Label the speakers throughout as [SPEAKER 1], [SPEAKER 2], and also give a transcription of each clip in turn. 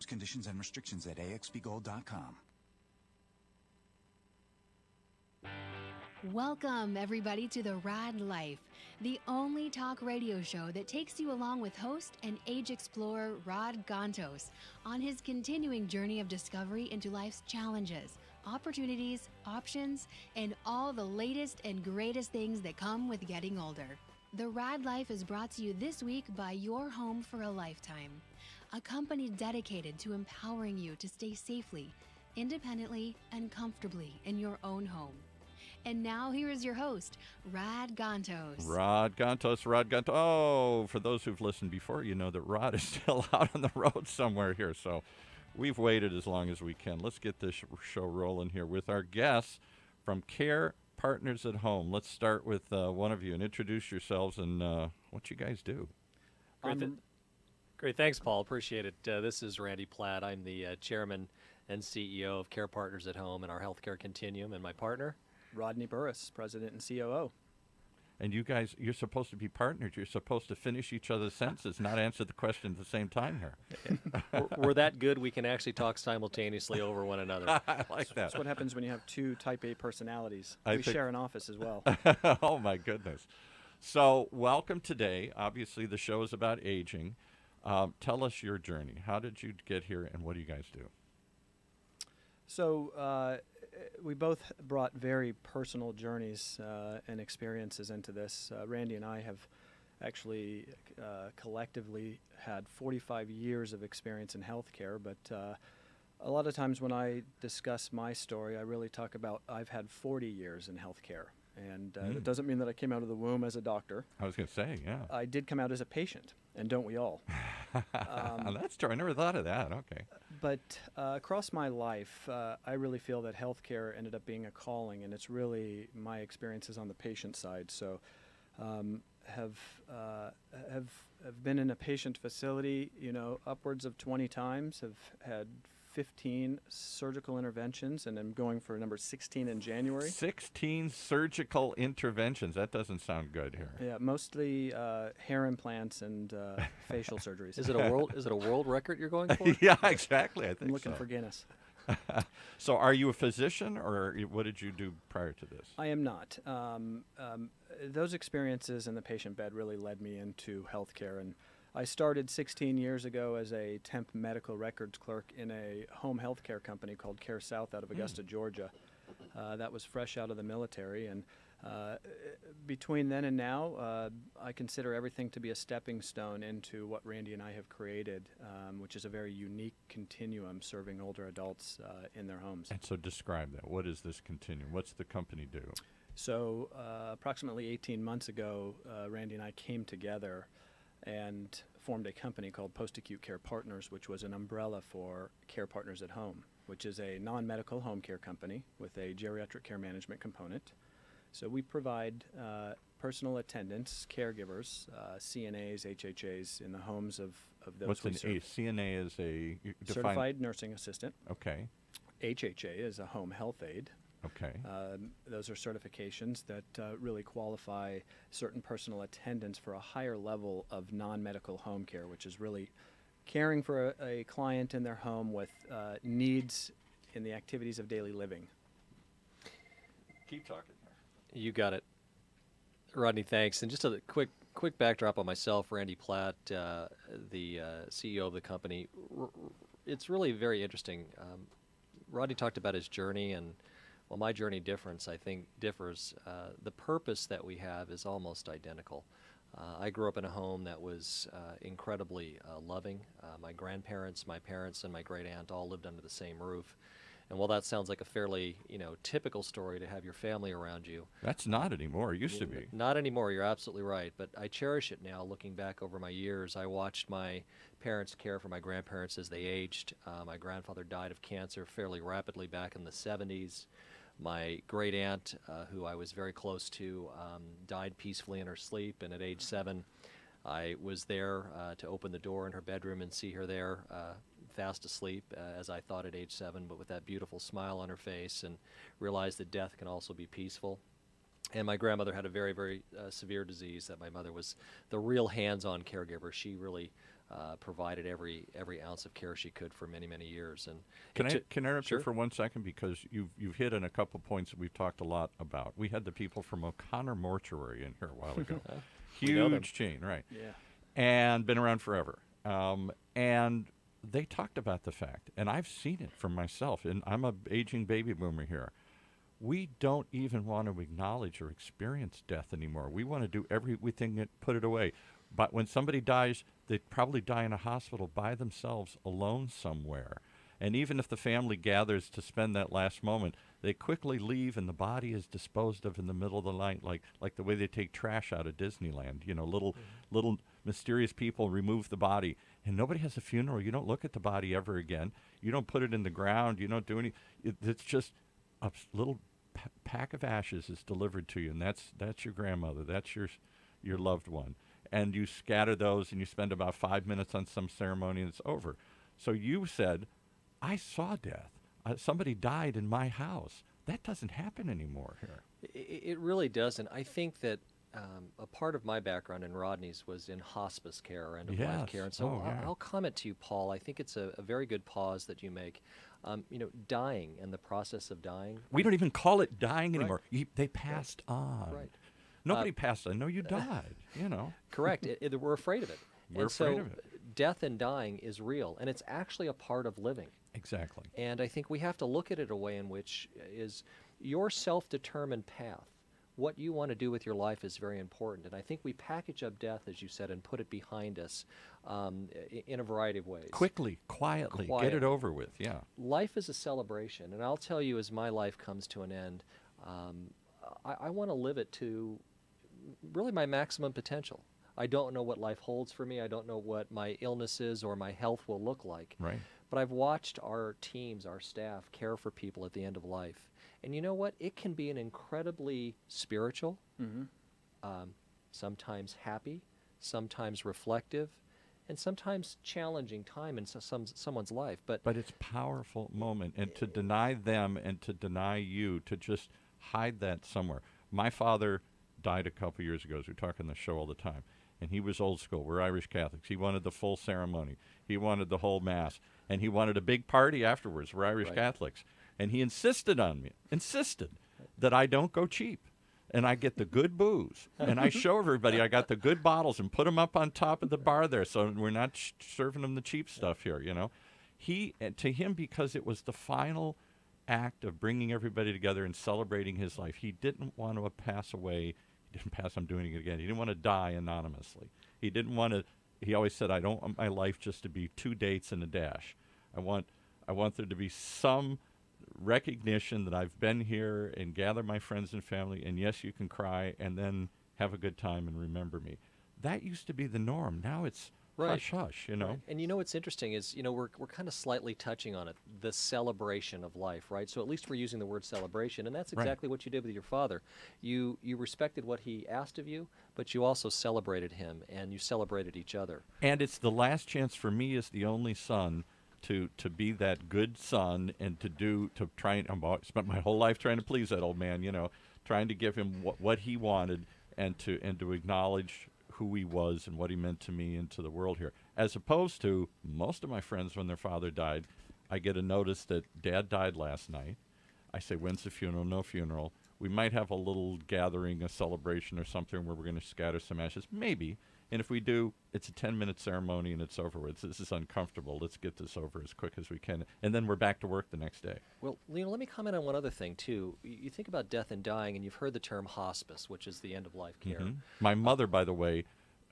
[SPEAKER 1] Terms, conditions, and restrictions at axbgold.com.
[SPEAKER 2] Welcome, everybody, to the Raad Life, the only talk radio show that takes you along with host and age explorer Rod Gantos on his continuing journey of discovery into life's challenges, opportunities, options, and all the latest and greatest things that come with getting older. The Raad Life is brought to you this week by Your Home for a Lifetime, a company dedicated to empowering you to stay safely, independently, and comfortably in your own home. And now here is your host, Rod Gantos.
[SPEAKER 3] Rod Gantos. Oh, for those who've listened before, you know that Rod is still out on the road somewhere here. So we've waited as long as we can. Let's get this show rolling here with our guests from Care Partners at Home. Let's start with one of you and introduce yourselves and what you guys do.
[SPEAKER 4] Great. Thanks, Paul. Appreciate it. This is Randy Platt. I'm the chairman and CEO of Care Partners at Home and our healthcare continuum, and my partner,
[SPEAKER 5] Rodney Burris, President and COO.
[SPEAKER 3] And you guys, you're supposed to be partners. You're supposed to finish each other's sentences, not answer the question at the same time here.
[SPEAKER 4] we're that good we can actually talk simultaneously over one another.
[SPEAKER 3] I like that.
[SPEAKER 5] That's what happens when you have two type A personalities. We share an office as well.
[SPEAKER 3] Oh, my goodness. So welcome today. Obviously, the show is about aging. Tell us your journey. How did you get here, and what do you guys do?
[SPEAKER 5] So we both brought very personal journeys and experiences into this. Randy and I have actually collectively had 45 years of experience in healthcare, but a lot of times when I discuss my story, I really talk about I've had 40 years in healthcare. And it doesn't mean that I came out of the womb as a doctor.
[SPEAKER 3] I was going to say, yeah.
[SPEAKER 5] I did come out as a patient, and don't we all?
[SPEAKER 3] That's true. I never thought of that. Okay.
[SPEAKER 5] But across my life, I really feel that healthcare ended up being a calling, and it's really my experiences on the patient side. So have been in a patient facility, upwards of 20 times, have had 15 surgical interventions, and I'm going for number 16 in January.
[SPEAKER 3] 16 surgical interventions. That doesn't sound good here.
[SPEAKER 5] Yeah, mostly hair implants and facial surgeries.
[SPEAKER 4] Is it a world record you're going for?
[SPEAKER 3] Yeah, exactly. I think
[SPEAKER 5] I'm looking
[SPEAKER 3] so.
[SPEAKER 5] for Guinness.
[SPEAKER 3] So are you a physician, or what did you do prior to this?
[SPEAKER 5] I am not. Those experiences in the patient bed really led me into healthcare, and I started 16 years ago as a temp medical records clerk in a home health care company called Care South out of Augusta, Georgia. That was fresh out of the military, and between then and now, I consider everything to be a stepping stone into what Randy and I have created, which is a very unique continuum serving older adults in their homes.
[SPEAKER 3] And so describe that. What is this continuum? What's the company do?
[SPEAKER 5] So approximately 18 months ago, Randy and I came together and formed a company called Post-Acute Care Partners, which was an umbrella for Care Partners at Home, which is a non-medical home care company with a geriatric care management component. So we provide personal attendants, caregivers, CNAs, HHAs in the homes of those.
[SPEAKER 3] What's an A? CNA is a
[SPEAKER 5] certified nursing assistant.
[SPEAKER 3] Okay.
[SPEAKER 5] HHA is a home health aide.
[SPEAKER 3] Okay.
[SPEAKER 5] Those are certifications that really qualify certain personal attendants for a higher level of non-medical home care, which is really caring for a client in their home with needs in the activities of daily living.
[SPEAKER 3] Keep talking.
[SPEAKER 4] You got it. Rodney, thanks. And just a quick backdrop on myself, Randy Platt, the CEO of the company. It's really very interesting. Rodney talked about his journey, and well, my journey differs. The purpose that we have is almost identical. I grew up in a home that was incredibly loving. My grandparents, my parents, and my great aunt all lived under the same roof. And while that sounds like a fairly, typical story to have your family around you,
[SPEAKER 3] that's not anymore. It used to be.
[SPEAKER 4] Not anymore. You're absolutely right. But I cherish it now. Looking back over my years, I watched my parents care for my grandparents as they aged. My grandfather died of cancer fairly rapidly back in the 70s. My great aunt, who I was very close to, died peacefully in her sleep. And at age 7, I was there to open the door in her bedroom and see her there fast asleep, as I thought at age 7, but with that beautiful smile on her face, and realized that death can also be peaceful. And my grandmother had a very, very severe disease that my mother was the real hands-on caregiver. She really provided every ounce of care she could for many, many years. And
[SPEAKER 3] Can I interrupt you
[SPEAKER 4] Sure.
[SPEAKER 3] for 1 second, because you've hit on a couple points that we've talked a lot about. We had the people from O'Connor Mortuary in here a while ago.
[SPEAKER 4] We know them.
[SPEAKER 3] Huge chain, right?
[SPEAKER 5] Yeah.
[SPEAKER 3] And been around forever. And they talked about the fact, and I've seen it for myself, and I'm a aging baby boomer here. We don't even want to acknowledge or experience death anymore. We want to do everything that put it away. But when somebody dies, they probably die in a hospital by themselves, alone somewhere. And even if the family gathers to spend that last moment, they quickly leave, and the body is disposed of in the middle of the night, like the way they take trash out of Disneyland. You know, little mysterious people remove the body, and nobody has a funeral. You don't look at the body ever again. You don't put it in the ground. You don't do any. It's just a little pack of ashes is delivered to you, and that's your grandmother. That's your loved one. And you scatter those, and you spend about 5 minutes on some ceremony, and it's over. So you said, I saw death. Somebody died in my house. That doesn't happen anymore here.
[SPEAKER 4] It really doesn't. I think that a part of my background and Rodney's was in hospice care or end-of-life
[SPEAKER 3] Yes.
[SPEAKER 4] care. And so
[SPEAKER 3] Oh, yeah.
[SPEAKER 4] I'll comment to you, Paul. I think it's a very good pause that you make. Dying and the process of dying.
[SPEAKER 3] We don't even call it dying
[SPEAKER 4] Right.
[SPEAKER 3] anymore. They passed on.
[SPEAKER 4] Right.
[SPEAKER 3] Nobody passed on. No, you died, you know.
[SPEAKER 4] Correct. We're afraid of it.
[SPEAKER 3] We're
[SPEAKER 4] and
[SPEAKER 3] afraid
[SPEAKER 4] so
[SPEAKER 3] of it.
[SPEAKER 4] Death and dying is real, and it's actually a part of living.
[SPEAKER 3] Exactly.
[SPEAKER 4] And I think we have to look at it a way in which is your self-determined path. What you want to do with your life is very important. And I think we package up death, as you said, and put it behind us in a variety of ways.
[SPEAKER 3] Quickly, quietly, get
[SPEAKER 4] Quietly.
[SPEAKER 3] it over with, yeah.
[SPEAKER 4] Life is a celebration. And I'll tell you, as my life comes to an end, I want to live it to really my maximum potential. I don't know what life holds for me. I don't know what my illnesses or my health will look like.
[SPEAKER 3] Right.
[SPEAKER 4] But I've watched our teams, our staff, care for people at the end of life. And you know what? It can be an incredibly spiritual, sometimes happy, sometimes reflective, and sometimes challenging time in someone's life. But
[SPEAKER 3] But it's a powerful moment, and to deny them and to deny you, to just hide that somewhere. My father died a couple years ago, as we talk on the show all the time, and he was old school. We're Irish Catholics. He wanted the full ceremony. He wanted the whole Mass, and he wanted a big party afterwards. We're Irish
[SPEAKER 4] Right.
[SPEAKER 3] Catholics. And he insisted that I don't go cheap, and I get the good booze, and I show everybody I got the good bottles and put them up on top of the bar there, so we're not serving them the cheap stuff here, you know. To him, because it was the final act of bringing everybody together and celebrating his life, he didn't want to pass away. He didn't pass, I'm doing it again. He didn't want to die anonymously. He didn't want to, he always said, I don't want my life just to be 2 dates and a dash. I want there to be some recognition that I've been here and gather my friends and family, and yes, you can cry, and then have a good time and remember me. That used to be the norm. Now it's
[SPEAKER 4] Right.
[SPEAKER 3] hush hush, you know.
[SPEAKER 4] Right. And you know what's interesting is, we're kind of slightly touching on it, the celebration of life, right? So at least we're using the word celebration, and that's
[SPEAKER 3] Right.
[SPEAKER 4] exactly what you did with your father. You respected what he asked of you, but you also celebrated him, and you celebrated each other.
[SPEAKER 3] And it's the last chance for me as the only son to be that good son and to try and I spent my whole life trying to please that old man, you know, trying to give him what he wanted and to acknowledge who he was and what he meant to me and to the world here. As opposed to most of my friends, when their father died, I get a notice that Dad died last night. I say, when's the funeral? No funeral. We might have a little gathering, a celebration or something where we're going to scatter some ashes. Maybe. And if we do, it's a 10-minute ceremony and it's over with. This is uncomfortable. Let's get this over as quick as we can. And then we're back to work the next day.
[SPEAKER 4] Well, let me comment on one other thing, too. You think about death and dying, and you've heard the term hospice, which is the end-of-life care.
[SPEAKER 3] My mother, by the way,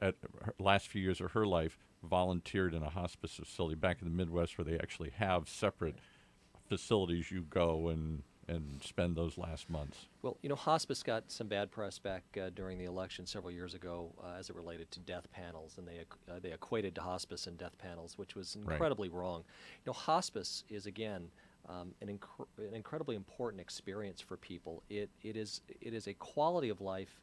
[SPEAKER 3] at her last few years of her life, volunteered in a hospice facility back in the Midwest where they actually have separate facilities you go and spend those last months.
[SPEAKER 4] Well, hospice got some bad press back during the election several years ago as it related to death panels, and they equated to hospice and death panels, which was incredibly wrong. Hospice is, again, an incredibly important experience for people. It is a quality of life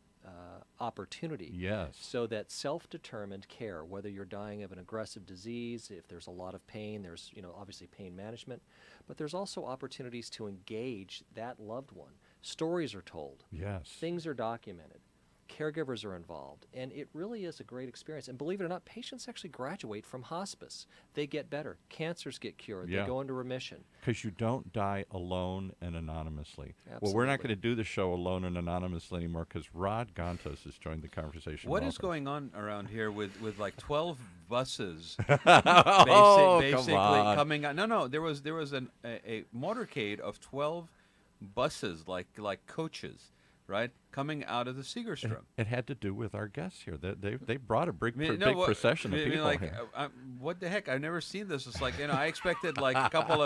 [SPEAKER 4] opportunity.
[SPEAKER 3] Yes.
[SPEAKER 4] So that self-determined care, whether you're dying of an aggressive disease, if there's a lot of pain, there's obviously pain management, but there's also opportunities to engage that loved one. Stories are told.
[SPEAKER 3] Yes.
[SPEAKER 4] Things are documented. caregivers are involved, and it really is a great experience. And believe it or not, patients actually graduate from hospice. They get better. Cancers get cured.
[SPEAKER 3] Yeah.
[SPEAKER 4] They go into remission.
[SPEAKER 3] Because you don't die alone and anonymously.
[SPEAKER 4] Absolutely.
[SPEAKER 3] Well, we're not going to do the show alone and anonymously anymore because Raad Gantos has joined the conversation.
[SPEAKER 6] What is
[SPEAKER 3] Welcome.
[SPEAKER 6] going on around here with like 12 buses
[SPEAKER 3] Oh,
[SPEAKER 6] basically
[SPEAKER 3] come on.
[SPEAKER 6] coming out? No, there was a motorcade of 12 buses like coaches, right, coming out of the Segerstrom.
[SPEAKER 3] It had to do with our guests here. They brought a big,
[SPEAKER 6] I mean,
[SPEAKER 3] big procession of people
[SPEAKER 6] like,
[SPEAKER 3] here.
[SPEAKER 6] what the heck? I've never seen this. It's like, I expected like a couple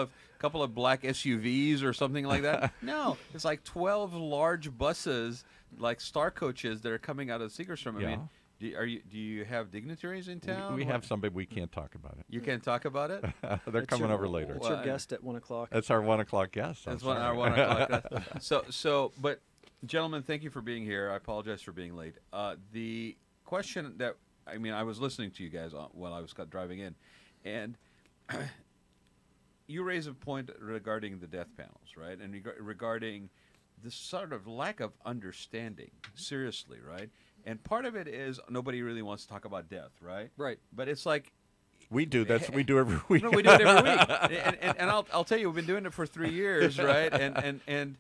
[SPEAKER 6] of black SUVs or something like that. No, it's like 12 large buses, like star coaches that are coming out of the Segerstrom.
[SPEAKER 3] Yeah.
[SPEAKER 6] I mean, do you have dignitaries in town?
[SPEAKER 3] We have somebody, we can't talk about it.
[SPEAKER 6] You can't talk about it.
[SPEAKER 3] They're
[SPEAKER 5] It's
[SPEAKER 3] coming
[SPEAKER 5] your-
[SPEAKER 3] over later.
[SPEAKER 5] It's your guest at 1 o'clock.
[SPEAKER 3] That's our 1 o'clock guest.
[SPEAKER 6] That's
[SPEAKER 3] I'm
[SPEAKER 6] one
[SPEAKER 3] sorry.
[SPEAKER 6] our 1 o'clock. But gentlemen, thank you for being here. I apologize for being late. The question that I was listening to you guys while I was driving in, and you raise a point regarding the death panels, right? And regarding this sort of lack of understanding, seriously, right? And part of it is nobody really wants to talk about death, right?
[SPEAKER 4] Right.
[SPEAKER 6] But it's like,
[SPEAKER 3] We do. That's what we do every week.
[SPEAKER 6] no, we do it every week. And I'll tell you, we've been doing it for 3 years, right? And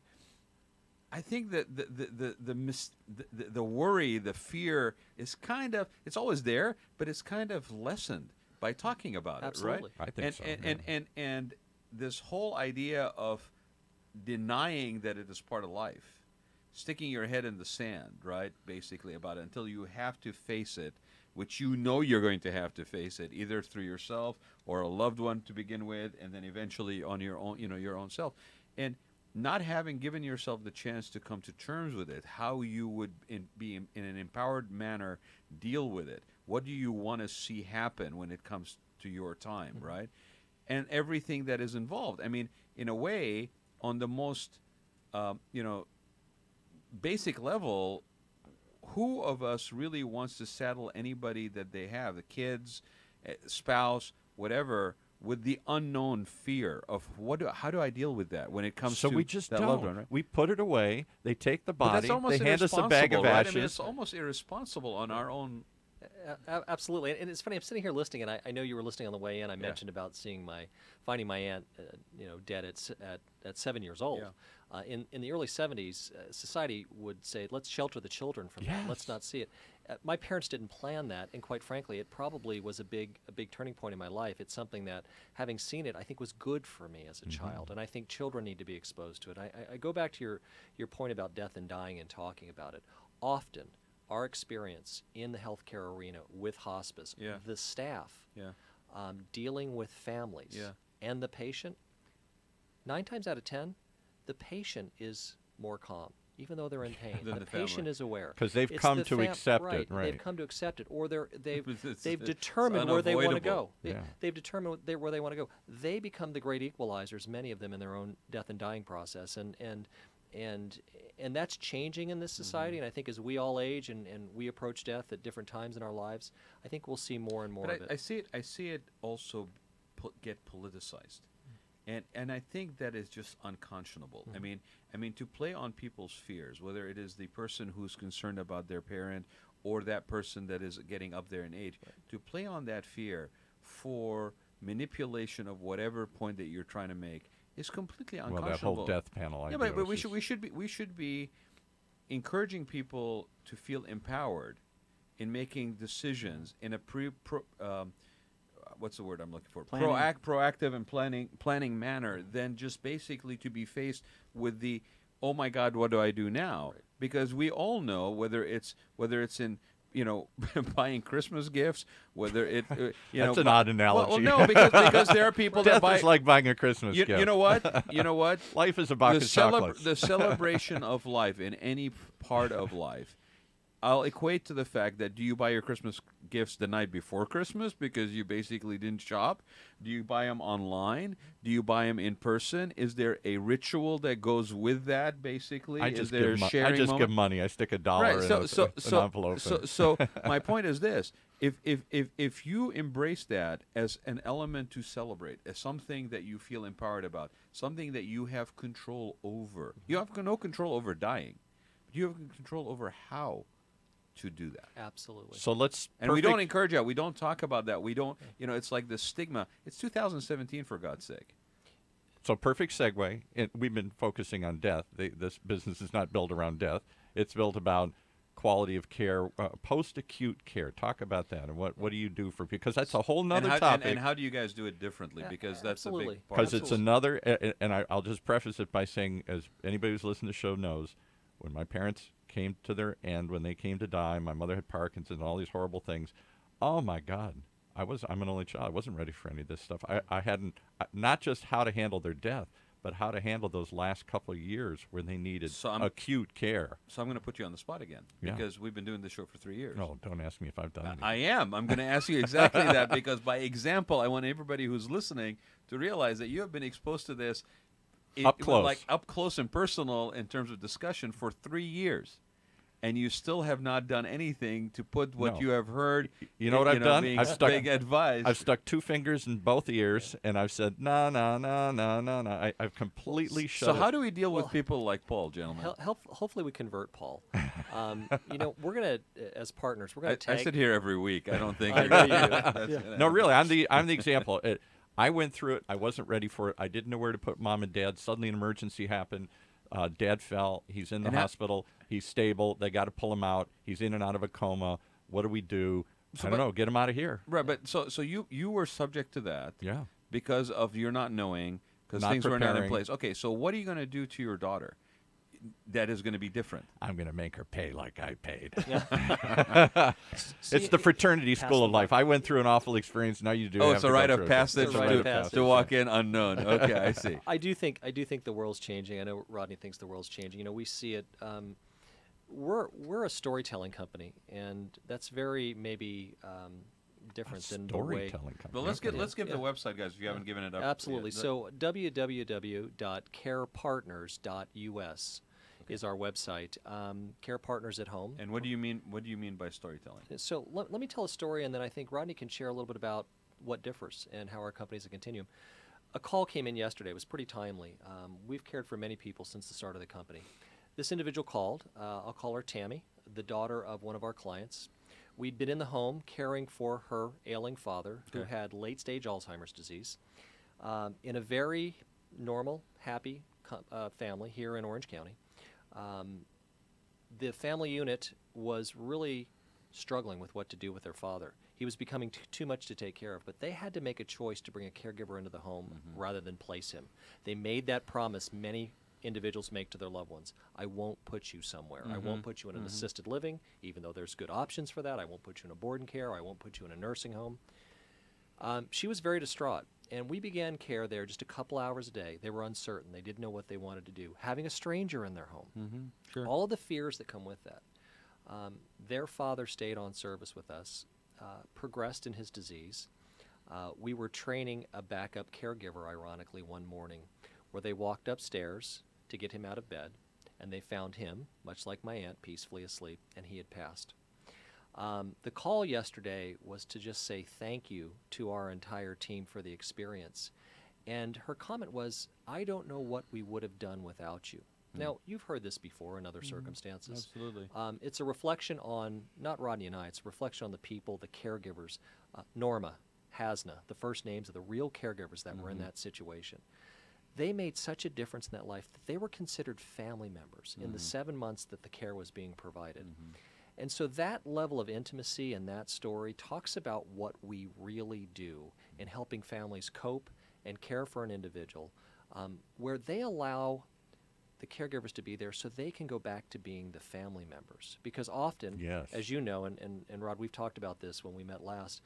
[SPEAKER 6] I think that the worry, the fear is kind of, it's always there, but it's kind of lessened by talking about
[SPEAKER 4] Absolutely.
[SPEAKER 6] it, right?
[SPEAKER 3] I think so.
[SPEAKER 6] And this whole idea of denying that it is part of life, sticking your head in the sand, right, basically about it, until you have to face it, which you know you're going to have to face it, either through yourself or a loved one to begin with, and then eventually on your own, your own self. And not having given yourself the chance to come to terms with it, how you would be in an empowered manner deal with it. What do you want to see happen when it comes to your time, right? And everything that is involved. I mean, in a way, on the most, basic level, who of us really wants to saddle anybody that they have, the kids, spouse, whatever, with the unknown fear of how do I deal with that when it comes
[SPEAKER 3] So
[SPEAKER 6] to
[SPEAKER 3] we just
[SPEAKER 6] that
[SPEAKER 3] don't.
[SPEAKER 6] loved one, right?
[SPEAKER 3] We put it away. They take the
[SPEAKER 6] But
[SPEAKER 3] body.
[SPEAKER 6] that's almost
[SPEAKER 3] They hand us a bag of
[SPEAKER 6] irresponsible, right?
[SPEAKER 3] ashes.
[SPEAKER 6] I mean, it's almost irresponsible on our own.
[SPEAKER 4] Absolutely, and it's funny. I'm sitting here listening, and I know you were listening on the way in. I mentioned about finding my aunt, dead at 7 years old.
[SPEAKER 6] Yeah.
[SPEAKER 4] In the early 70s, society would say, "Let's shelter the children from that. Let's
[SPEAKER 3] Yes.
[SPEAKER 4] not see it." My parents didn't plan that, and quite frankly, it probably was a big turning point in my life. It's something that, having seen it, I think was good for me as a child, and I think children need to be exposed to it. I go back to your point about death and dying and talking about it. Often, our experience in the healthcare arena with hospice, the staff, dealing with families, and the patient, 9 times out of 10, the patient is more calm, even though they're in pain.
[SPEAKER 6] Than
[SPEAKER 4] the
[SPEAKER 6] the
[SPEAKER 4] patient
[SPEAKER 6] family.
[SPEAKER 4] is aware.
[SPEAKER 3] Because they've
[SPEAKER 4] It's
[SPEAKER 3] come
[SPEAKER 4] the
[SPEAKER 3] to accept it, right.
[SPEAKER 4] They've come to accept it, or they've
[SPEAKER 6] It's
[SPEAKER 4] determined where they want to
[SPEAKER 6] unavoidable.
[SPEAKER 4] go.
[SPEAKER 3] Yeah.
[SPEAKER 4] They've determined where they want to go. They become the great equalizers, many of them, in their own death and dying process, and that's changing in this society. And I think as we all age and we approach death at different times in our lives, I think we'll see more and more
[SPEAKER 6] But
[SPEAKER 4] of it.
[SPEAKER 6] I see it also get politicized, and I think that is just unconscionable. I mean, to play on people's fears, whether it is the person who's concerned about their parent or that person that is getting up there in age, to play on that fear for manipulation of whatever point that you're trying to make is completely
[SPEAKER 3] Well,
[SPEAKER 6] unconscionable.
[SPEAKER 3] that whole death panel idea.
[SPEAKER 6] Yeah, but
[SPEAKER 3] was
[SPEAKER 6] we should be encouraging people to feel empowered in making decisions in a what's the word I'm looking for?
[SPEAKER 5] Planning.
[SPEAKER 6] Proactive and planning manner than just basically to be faced with the, oh my God, what do I do now?
[SPEAKER 4] Right.
[SPEAKER 6] Because we all know whether it's in buying Christmas gifts, whether it
[SPEAKER 3] That's an odd analogy.
[SPEAKER 6] Well, no, because there are people that
[SPEAKER 3] Death
[SPEAKER 6] buy.
[SPEAKER 3] is like buying a Christmas gift.
[SPEAKER 6] You know what? You know what?
[SPEAKER 3] Life is a box of chocolates.
[SPEAKER 6] The celebration of life in any part of life, I'll equate to the fact that, do you buy your Christmas gifts the night before Christmas because you basically didn't shop? Do you buy them online? Do you buy them in person? Is there a ritual that goes with that, basically?
[SPEAKER 3] I just,
[SPEAKER 6] Is there a
[SPEAKER 3] give,
[SPEAKER 6] sharing
[SPEAKER 3] I just
[SPEAKER 6] moment?
[SPEAKER 3] give money. I stick $1
[SPEAKER 6] Right.
[SPEAKER 3] in an envelope.
[SPEAKER 6] So my point is this: if you embrace that as an element to celebrate, as something that you feel empowered about, something that you have control over, you have no control over dying, but you have control over how to do that.
[SPEAKER 4] Absolutely.
[SPEAKER 3] So let's.
[SPEAKER 6] And we don't encourage that. We don't talk about that. We don't, it's like the stigma. It's 2017, for God's sake.
[SPEAKER 3] So perfect segue. We've been focusing on death. This business is not built around death. It's built about quality of care, post-acute care. Talk about that, and what do you do for people? Because that's a whole nother topic.
[SPEAKER 6] And how do you guys do it differently? Because that's a big part.
[SPEAKER 3] Because it's another, and I'll just preface it by saying, as anybody who's listened to the show knows, when my parents came to their end, when they came to die, my mother had Parkinson's and all these horrible things. Oh my God, I'm an only child. I wasn't ready for any of this stuff. I hadn't, not just how to handle their death, but how to handle those last couple of years where they needed acute care.
[SPEAKER 6] So I'm going to put you on the spot again, because we've been doing this show for 3 years.
[SPEAKER 3] No, don't ask me if I've done anything.
[SPEAKER 6] I am. I'm going to ask you exactly that, because by example, I want everybody who's listening to realize that you have been exposed to this
[SPEAKER 3] up close.
[SPEAKER 6] Like up close and personal in terms of discussion for 3 years. And you still have not done anything to put what you have heard.
[SPEAKER 3] You know what I've done?
[SPEAKER 6] I've stuck big advice.
[SPEAKER 3] I've stuck 2 fingers in both ears, and I've said, no. I've completely shut
[SPEAKER 6] So how do we deal with people like Paul, gentlemen?
[SPEAKER 4] Hopefully we convert Paul. We're going to, as partners, we're going to tag.
[SPEAKER 6] I sit here every week. I don't think.
[SPEAKER 4] I know you do.
[SPEAKER 3] No, really, I'm the example. I went through it. I wasn't ready for it. I didn't know where to put Mom and Dad. Suddenly an emergency happened. Dad fell. He's in the hospital. He's stable. They got to pull him out. He's in and out of a coma. What do we do? I don't know. Get him out of here.
[SPEAKER 6] Right, but so you were subject to that.
[SPEAKER 3] Yeah.
[SPEAKER 6] Because of your not knowing, because things were not in place. Okay, so what are you going to do to your daughter that is going to be different?
[SPEAKER 3] I'm going to make her pay like I paid. It's the fraternity school of life. I went through an awful experience. Now you do.
[SPEAKER 6] Oh,
[SPEAKER 3] have
[SPEAKER 6] it's a
[SPEAKER 3] to
[SPEAKER 6] rite
[SPEAKER 3] go
[SPEAKER 6] of
[SPEAKER 3] through
[SPEAKER 6] passage to walk in unknown. Okay, I see.
[SPEAKER 4] I do think the world's changing. I know Rodney thinks the world's changing. We see it. We're a storytelling company, and that's very maybe different than the way.
[SPEAKER 6] Well, let's give the website, guys, if you haven't given it up.
[SPEAKER 4] Absolutely. So www.carepartners.us is our website. Care Partners at Home.
[SPEAKER 6] And what do you mean? What do you mean by storytelling?
[SPEAKER 4] So let me tell a story, and then I think Rodney can share a little bit about what differs and how our company is a continuum. A call came in yesterday. It was pretty timely. We've cared for many people since the start of the company. This individual called. I'll call her Tammy, the daughter of one of our clients. We'd been in the home caring for her ailing father, who had late-stage Alzheimer's disease, in a very normal, happy family here in Orange County. The family unit was really struggling with what to do with their father. He was becoming too much to take care of, but they had to make a choice to bring a caregiver into the home rather than place him. They made that promise many individuals make to their loved ones. I won't put you somewhere. I won't put you in an assisted living, even though there's good options for that. I won't put you in a board and care. I won't put you in a nursing home. She was very distraught, and we began care there just a couple hours a day. They were uncertain. They didn't know what they wanted to do. Having a stranger in their home. All of the fears that come with that. Their father stayed on service with us, progressed in his disease. We were training a backup caregiver, ironically, one morning, where they walked upstairs to get him out of bed, and they found him, much like my aunt, peacefully asleep, and he had passed. The call yesterday was to just say thank you to our entire team for the experience. And her comment was, I don't know what we would have done without you. Now, you've heard this before in other circumstances.
[SPEAKER 6] Absolutely.
[SPEAKER 4] It's a reflection on, not Rodney and I, it's a reflection on the people, the caregivers. Norma, Hasna, the first names of the real caregivers that were in that situation. They made such a difference in that life that they were considered family members in the 7 months that the care was being provided. And so that level of intimacy and that story talks about what we really do in helping families cope and care for an individual, where they allow the caregivers to be there so they can go back to being the family members. Because often, as you know, and Rod, we've talked about this when we met last,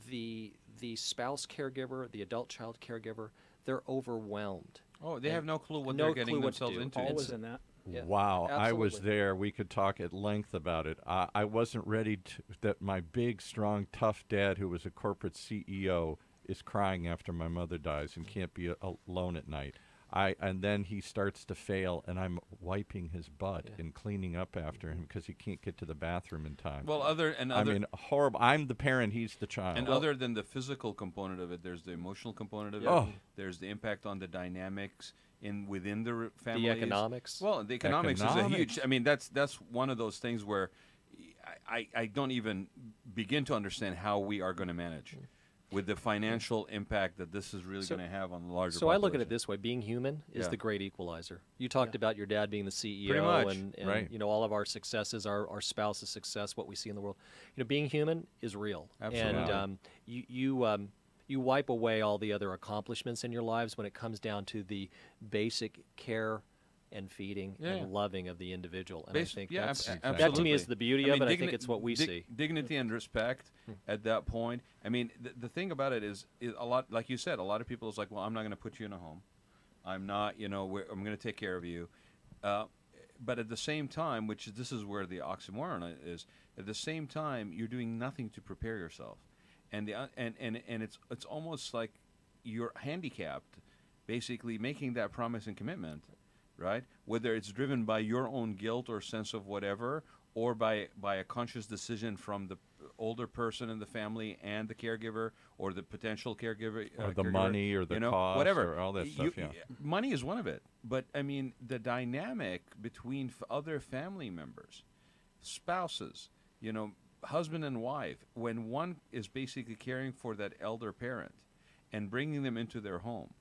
[SPEAKER 4] the spouse caregiver, the adult child caregiver, they're overwhelmed.
[SPEAKER 6] Oh, they have no clue what they're getting themselves into.
[SPEAKER 5] Always in that.
[SPEAKER 4] Yeah,
[SPEAKER 3] wow,
[SPEAKER 4] absolutely.
[SPEAKER 3] I was there. We could talk at length about it. I wasn't ready that my big, strong, tough dad, who was a corporate CEO, is crying after my mother dies and can't be alone at night. And then he starts to fail, and I'm wiping his butt and cleaning up after him because he can't get to the bathroom in time.
[SPEAKER 6] Well,
[SPEAKER 3] I mean, horrible. I'm the parent, he's the child.
[SPEAKER 6] And other than the physical component of it, there's the emotional component of it. There's the impact on the dynamics within the family.
[SPEAKER 4] The economics.
[SPEAKER 6] Well, the economics is a huge. I mean, that's one of those things where I don't even begin to understand how we are going to manage with the financial impact that this is really going to have on the larger
[SPEAKER 4] So I look at
[SPEAKER 6] population.
[SPEAKER 4] it this way: being human is
[SPEAKER 6] Yeah.
[SPEAKER 4] the great equalizer. You talked about your dad being the CEO,
[SPEAKER 6] Pretty much.
[SPEAKER 4] and
[SPEAKER 3] Right.
[SPEAKER 4] you know, all of our successes, our spouse's success, what we see in the world. You know, being human is real,
[SPEAKER 6] Absolutely.
[SPEAKER 4] and you wipe away all the other accomplishments in your lives when it comes down to the basic care and feeding and loving of the individual. And I think
[SPEAKER 6] yeah,
[SPEAKER 4] that's,
[SPEAKER 6] absolutely.
[SPEAKER 4] that to me is the beauty of it. I think it's what we see.
[SPEAKER 6] Dignity and respect at that point. I mean, the thing about it is a lot, like you said, a lot of people is like, well, I'm not going to put you in a home. I'm not, I'm going to take care of you. But at the same time, this is where the oxymoron is, at the same time, you're doing nothing to prepare yourself. And it's almost like you're handicapped, basically making that promise and commitment, right? Whether it's driven by your own guilt or sense of whatever, or by a conscious decision from the older person in the family and the caregiver, or the potential caregiver,
[SPEAKER 3] Or the
[SPEAKER 6] caregiver,
[SPEAKER 3] money, or the cost,
[SPEAKER 6] whatever,
[SPEAKER 3] or all that stuff. Yeah.
[SPEAKER 6] Money is one of it, but I mean the dynamic between other family members, spouses, husband and wife, when one is basically caring for that elder parent and bringing them into their home,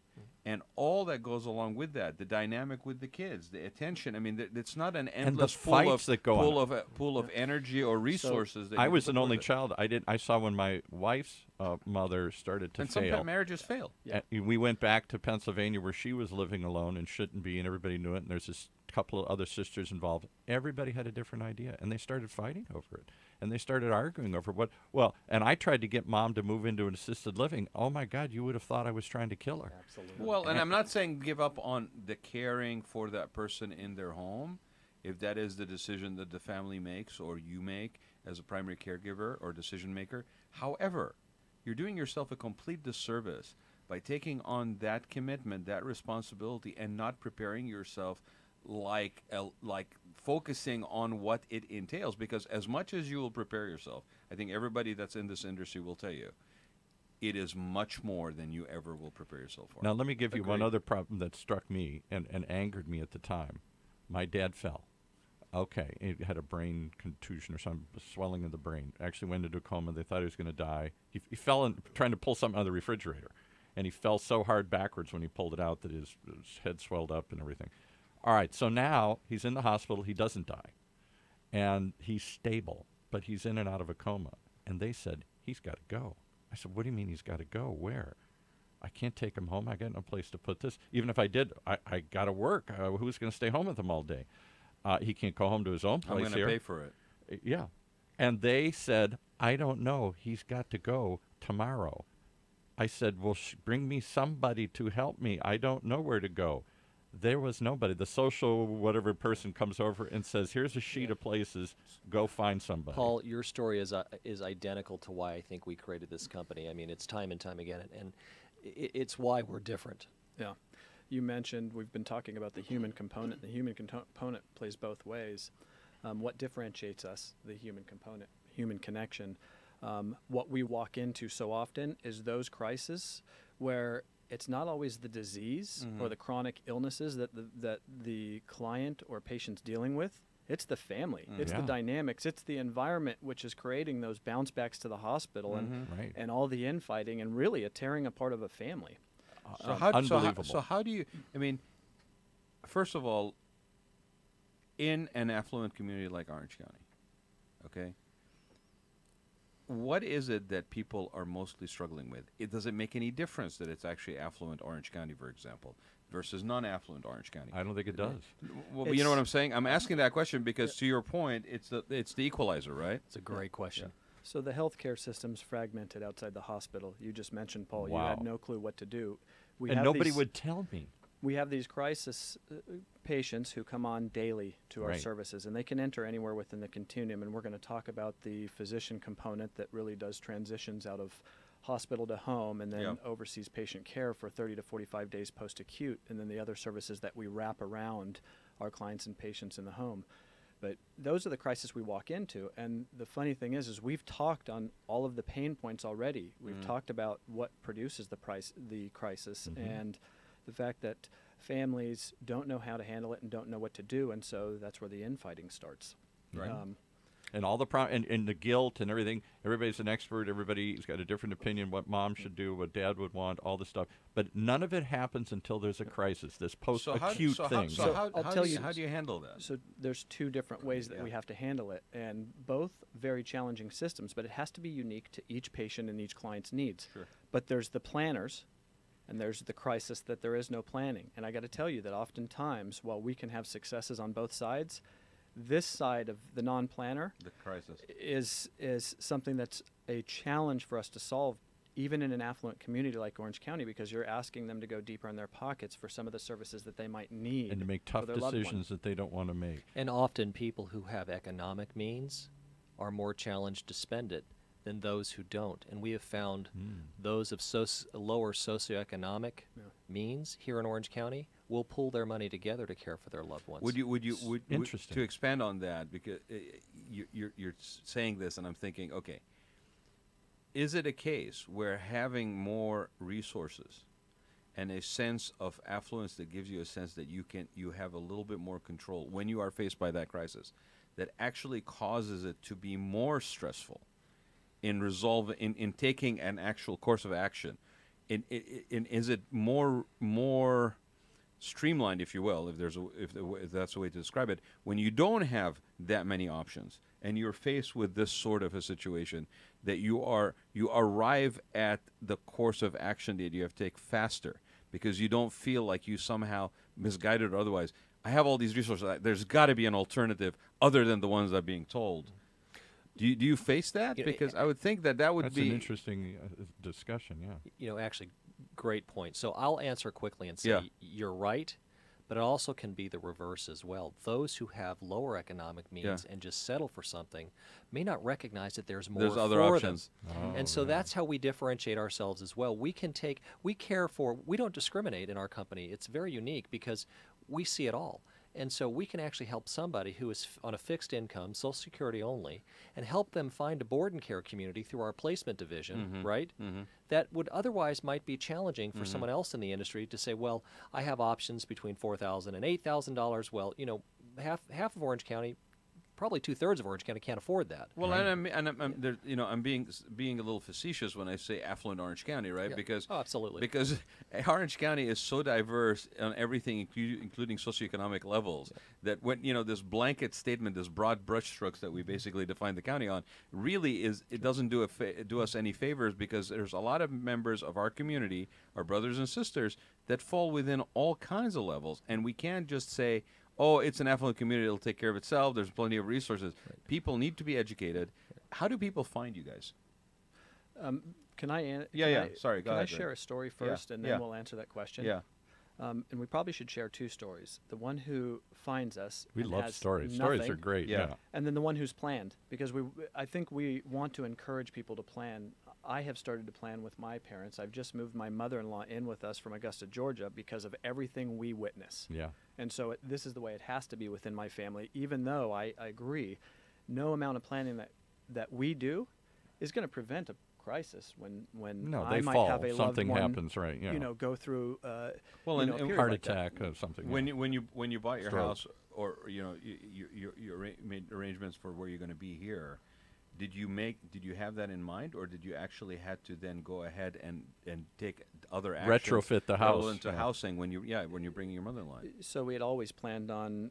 [SPEAKER 6] and all that goes along with that, the dynamic with the kids, the attention. I mean, it's not an endless
[SPEAKER 3] fights that go on.
[SPEAKER 6] pool of energy or resources. that
[SPEAKER 3] I
[SPEAKER 6] you
[SPEAKER 3] was
[SPEAKER 6] put
[SPEAKER 3] an only
[SPEAKER 6] towards it.
[SPEAKER 3] child. I saw when my wife's mother started to
[SPEAKER 6] And
[SPEAKER 3] fail.
[SPEAKER 6] sometimes marriages fail.
[SPEAKER 3] We went back to Pennsylvania where she was living alone and shouldn't be, and everybody knew it. And there's this couple of other sisters involved. Everybody had a different idea, and they started fighting over it. And they started arguing over what. Well, and I tried to get Mom to move into an assisted living. Oh my God, you would have thought I was trying to kill her.
[SPEAKER 4] Absolutely.
[SPEAKER 6] Well, and I'm not saying give up on the caring for that person in their home, if that is the decision that the family makes or you make as a primary caregiver or decision maker. However, you're doing yourself a complete disservice by taking on that commitment, that responsibility, and not preparing yourself like focusing on what it entails. Because as much as you will prepare yourself, I think everybody that's in this industry will tell you, it is much more than you ever will prepare yourself for.
[SPEAKER 3] Now, let me give you one
[SPEAKER 6] Agreed.
[SPEAKER 3] other problem that struck me and angered me at the time. My dad fell. Okay, he had a brain contusion or some swelling of the brain. Actually went into a coma. They thought he was going to die. He fell in trying to pull something out of the refrigerator, and he fell so hard backwards when he pulled it out that his head swelled up and everything. All right, so now he's in the hospital. He doesn't die, and he's stable, but he's in and out of a coma. And they said, he's got to go. I said, what do you mean he's got to go? Where? I can't take him home. I got no place to put this. Even if I did, I got to work. Who's going to stay home with him all day? He can't go home to his own place
[SPEAKER 6] I'm going to
[SPEAKER 3] here.
[SPEAKER 6] pay for it.
[SPEAKER 3] Yeah. And they said, I don't know. He's got to go tomorrow. I said, well, bring me somebody to help me. I don't know where to go. There was nobody. The social whatever person comes over and says, here's a sheet of places. Go find somebody.
[SPEAKER 4] Paul, your story is identical to why I think we created this company. I mean, it's time and time again, and it's why we're different.
[SPEAKER 5] Yeah. You mentioned we've been talking about the human component. The human component plays both ways. What differentiates us, the human component, human connection, what we walk into so often is those crises where it's not always the disease or the chronic illnesses that the client or patient's dealing with. It's the family. It's the dynamics. It's the environment which is creating those bounce backs to the hospital and all the infighting and really a tearing apart of a family.
[SPEAKER 3] Unbelievable.
[SPEAKER 6] So how do you, I mean, first of all, in an affluent community like Orange County, okay, what is it that people are mostly struggling with? Does it make any difference that it's actually affluent Orange County, for example, versus non-affluent Orange County?
[SPEAKER 3] I don't think it does.
[SPEAKER 6] Well, you know what I'm saying? I'm asking that question because, to your point, it's the equalizer, right?
[SPEAKER 4] It's a great question.
[SPEAKER 5] So the healthcare system's fragmented outside the hospital. You just mentioned, Paul, you
[SPEAKER 3] Wow.
[SPEAKER 5] had no clue what to do.
[SPEAKER 3] And nobody would tell me.
[SPEAKER 5] We have these crisis patients who come on daily to our
[SPEAKER 3] Right.
[SPEAKER 5] services, and they can enter anywhere within the continuum. And we're going to talk about the physician component that really does transitions out of hospital to home and then oversees patient care for 30 to 45 days post-acute, and then the other services that we wrap around our clients and patients in the home. But those are the crises we walk into. And the funny thing is we've talked on all of the pain points already. We've talked about what produces the crisis and the fact that families don't know how to handle it and don't know what to do. And so that's where the infighting starts.
[SPEAKER 6] Right.
[SPEAKER 3] And all the and the guilt and everything. Everybody's an expert. Everybody's got a different opinion. What mom should do, what dad would want, all this stuff. But none of it happens until there's a crisis. This post-acute thing.
[SPEAKER 6] How do you handle that?
[SPEAKER 5] So there's two different ways that we have to handle it, and both very challenging systems. But it has to be unique to each patient and each client's needs.
[SPEAKER 6] Sure.
[SPEAKER 5] But there's the planners, and there's the crisis that there is no planning. And I got to tell you that oftentimes, while we can have successes on both sides, this side of the non-planner,
[SPEAKER 6] the crisis,
[SPEAKER 5] is something that's a challenge for us to solve, even in an affluent community like Orange County, because you're asking them to go deeper in their pockets for some of the services that they might need
[SPEAKER 3] and to make tough decisions that they don't want to make.
[SPEAKER 4] And often people who have economic means are more challenged to spend it than those who don't. And we have found those of lower socioeconomic means here in Orange County will pull their money together to care for their loved ones.
[SPEAKER 6] Would
[SPEAKER 3] Interesting.
[SPEAKER 6] to expand on that, because you're saying this, and I'm thinking, okay, is it a case where having more resources and a sense of affluence that gives you a sense that you have a little bit more control when you are faced by that crisis, that actually causes it to be more stressful in taking an actual course of action? Is it more streamlined, if you will, if that's a way to describe it, when you don't have that many options and you're faced with this sort of a situation, that you arrive at the course of action that you have to take faster because you don't feel like you somehow misguided or otherwise. I have all these resources. There's got to be an alternative other than the ones that are being told. Do you face that? Because I would think that would
[SPEAKER 3] That's
[SPEAKER 6] be
[SPEAKER 3] an interesting discussion. Yeah.
[SPEAKER 4] Actually, great point. So I'll answer quickly and say you're right, but it also can be the reverse as well. Those who have lower economic means and just settle for something may not recognize that there's more
[SPEAKER 6] other
[SPEAKER 4] for
[SPEAKER 6] options.
[SPEAKER 4] them. And so that's how we differentiate ourselves as well. We don't discriminate in our company. It's very unique because we see it all. And so we can actually help somebody who is on a fixed income, Social Security only, and help them find a board and care community through our placement division, right? That would otherwise might be challenging for someone else in the industry to say, well, I have options between $4,000 and $8,000. Well, half of Orange County, probably 2/3 of Orange County can't afford that.
[SPEAKER 6] Well, I'm being a little facetious when I say affluent Orange County, right?
[SPEAKER 4] Yeah.
[SPEAKER 6] Because
[SPEAKER 4] absolutely.
[SPEAKER 6] Because Orange County is so diverse on everything, including socioeconomic levels, that when this blanket statement, this broad brushstrokes that we basically define the county on, really it doesn't do us any favors, because there's a lot of members of our community, our brothers and sisters, that fall within all kinds of levels, and we can't just say, oh, it's an affluent community, it'll take care of itself, there's plenty of resources. Right. People need to be educated. How do people find you guys?
[SPEAKER 5] Can I?
[SPEAKER 6] Sorry, go ahead.
[SPEAKER 5] Can I share a story first, and then we'll answer that question?
[SPEAKER 6] Yeah.
[SPEAKER 5] And we probably should share two stories. The one who finds us.
[SPEAKER 3] We
[SPEAKER 5] and
[SPEAKER 3] love
[SPEAKER 5] has
[SPEAKER 3] stories.
[SPEAKER 5] Nothing,
[SPEAKER 3] Stories are great. Yeah.
[SPEAKER 5] And then the one who's planned, because I think we want to encourage people to plan. I have started to plan with my parents. I've just moved my mother-in-law in with us from Augusta, Georgia, because of everything we witness.
[SPEAKER 3] Yeah.
[SPEAKER 5] And so this is the way it has to be within my family, even though I agree, no amount of planning that we do is going to prevent a crisis when I might have a
[SPEAKER 3] something
[SPEAKER 5] loved one,
[SPEAKER 3] happens, right?
[SPEAKER 5] go through a
[SPEAKER 3] heart attack or something.
[SPEAKER 6] When you bought your house, or you made arrangements for where you're going to be here, did you have that in mind, or did you actually had to then go ahead and take other actions,
[SPEAKER 3] retrofit the house
[SPEAKER 6] into housing when you're bringing your mother-in-law?
[SPEAKER 5] So we had always planned on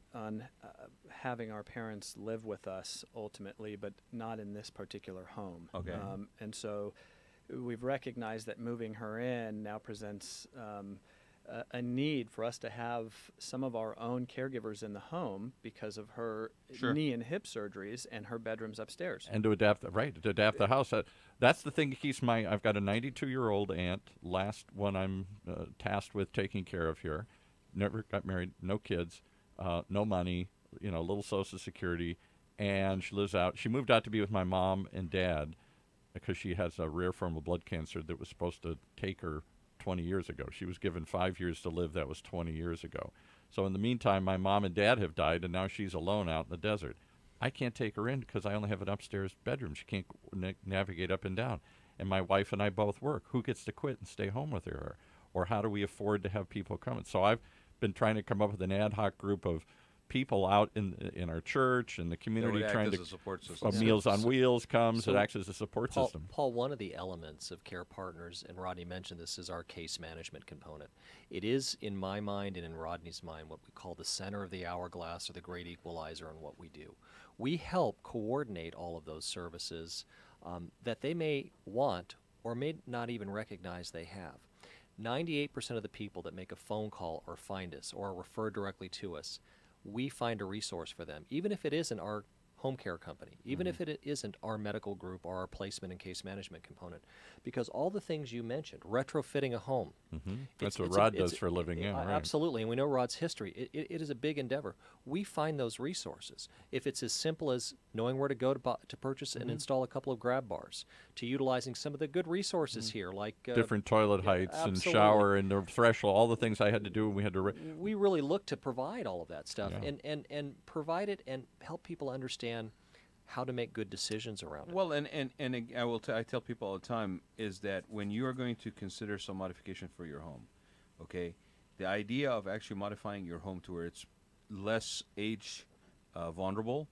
[SPEAKER 5] having our parents live with us ultimately, but not in this particular home.
[SPEAKER 6] Okay.
[SPEAKER 5] And so we've recognized that moving her in now presents a need for us to have some of our own caregivers in the home because of her knee and hip surgeries and her bedrooms upstairs.
[SPEAKER 3] And to adapt the house. That's the thing that keeps I've got a 92-year-old aunt, last one I'm tasked with taking care of here. Never got married, no kids, no money, little Social Security, and she lives out. She moved out to be with my mom and dad because she has a rare form of blood cancer that was supposed to take her 20 years ago. She was given 5 years to live. That was 20 years ago. So in the meantime, my mom and dad have died, and now she's alone out in the desert. I can't take her in because I only have an upstairs bedroom. She can't navigate up and down. And my wife and I both work. Who gets to quit and stay home with her? Or how do we afford to have people come? And so I've been trying to come up with an ad hoc group of people out in our church and the community
[SPEAKER 6] would act
[SPEAKER 3] trying
[SPEAKER 6] as
[SPEAKER 3] to
[SPEAKER 6] a support system.
[SPEAKER 3] Meals on Wheels comes.
[SPEAKER 4] So
[SPEAKER 3] it acts as a support system.
[SPEAKER 4] Paul, one of the elements of Care Partners, and Rodney mentioned this, is our case management component. It is, in my mind and in Rodney's mind, what we call the center of the hourglass or the great equalizer on what we do. We help coordinate all of those services that they may want or may not even recognize they have. 98% of the people that make a phone call or find us or are referred directly to us, we find a resource for them, even if it isn't our home care company, even if it isn't our medical group or our placement and case management component, because all the things you mentioned, retrofitting a home.
[SPEAKER 3] That's what Rod does for a living, yeah, right.
[SPEAKER 4] Absolutely, and we know Rod's history. It is a big endeavor. We find those resources. If it's as simple as knowing where to go to purchase and install a couple of grab bars, to utilizing some of the good resources here, like
[SPEAKER 3] different toilet heights and shower and the threshold, all the things I had to do when we had to.
[SPEAKER 4] We really look to provide all of that stuff and provide it and help people understand how to make good decisions around it.
[SPEAKER 6] Well, and I tell people all the time is that when you are going to consider some modification for your home, okay, the idea of actually modifying your home to where it's less age vulnerable,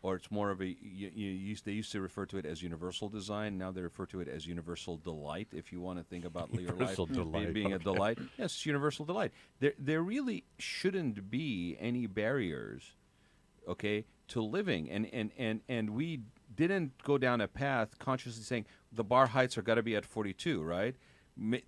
[SPEAKER 6] or it's more of a they used to refer to it as universal design. Now they refer to it as universal delight. If you want to think about your life being a delight, yes, it's universal delight. There really shouldn't be any barriers, okay, to living, and we didn't go down a path consciously saying the bar heights are got to be at 42, right?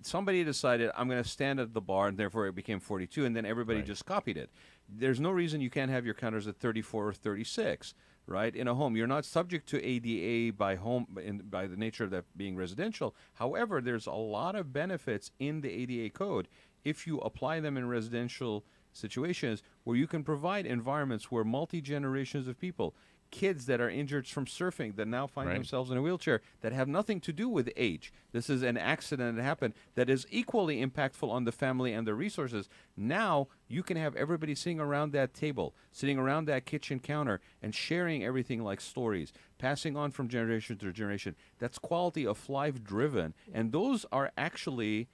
[SPEAKER 6] Somebody decided I'm going to stand at the bar, and therefore it became 42, and then everybody just copied it. There's no reason you can't have your counters at 34 or 36, right? In a home, you're not subject to ADA by the nature of that being residential. However, there's a lot of benefits in the ADA code if you apply them in residential situations where you can provide environments where multi-generations of people, kids that are injured from surfing that now find themselves in a wheelchair that have nothing to do with age. This is an accident that happened that is equally impactful on the family and the resources. Now you can have everybody sitting around that table, sitting around that kitchen counter and sharing everything like stories, passing on from generation to generation. That's quality of life driven. And those are actually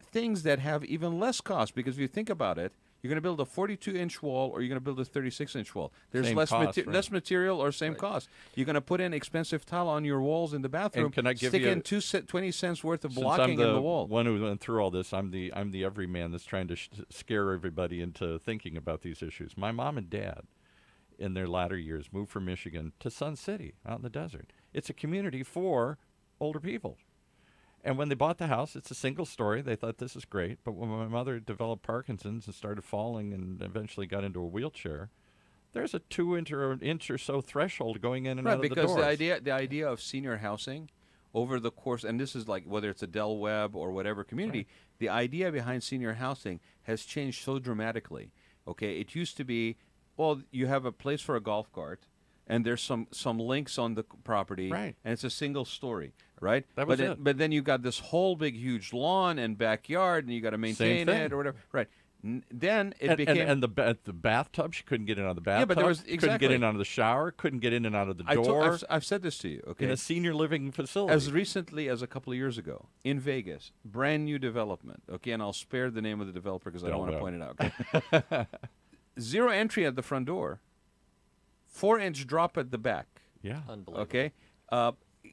[SPEAKER 6] things that have even less cost, because if you think about it, you're going to build a 42-inch wall or you're going to build a 36-inch wall. There's
[SPEAKER 3] same
[SPEAKER 6] less
[SPEAKER 3] cost,
[SPEAKER 6] less material or same cost. You're going to put in expensive tile on your walls in the bathroom.
[SPEAKER 3] And can I give
[SPEAKER 6] stick
[SPEAKER 3] you
[SPEAKER 6] in 20 cents worth of
[SPEAKER 3] since
[SPEAKER 6] blocking
[SPEAKER 3] I'm the
[SPEAKER 6] in the wall.
[SPEAKER 3] one who went through all this, I'm the everyman that's trying to scare everybody into thinking about these issues. My mom and dad, in their latter years, moved from Michigan to Sun City out in the desert. It's a community for older people. And when they bought the house, it's a single story. They thought this is great. But when my mother developed Parkinson's and started falling and eventually got into a wheelchair, there's a 2-inch or so threshold going in and out of the doors.
[SPEAKER 6] Because the idea of senior housing over the course, and this is like whether it's a Del Webb or whatever community, the idea behind senior housing has changed so dramatically. Okay, it used to be, well, you have a place for a golf cart, and there's some links on the property, and it's a single story, right?
[SPEAKER 3] That was it.
[SPEAKER 6] But then you got this whole big, huge lawn and backyard, and you got to maintain it or whatever, right? Then it became
[SPEAKER 3] and the bathtub, she couldn't get in out of the bathtub. Yeah,
[SPEAKER 6] but there was
[SPEAKER 3] couldn't get in out of the shower, couldn't get in and out of the door.
[SPEAKER 6] I've said this to you, okay?
[SPEAKER 3] In a senior living facility.
[SPEAKER 6] As recently as a couple of years ago in Vegas, brand new development, okay? And I'll spare the name of the developer because I don't want to point it out. Okay? Zero entry at the front door. 4-inch drop at the back.
[SPEAKER 3] Yeah.
[SPEAKER 4] Unbelievable.
[SPEAKER 6] Okay.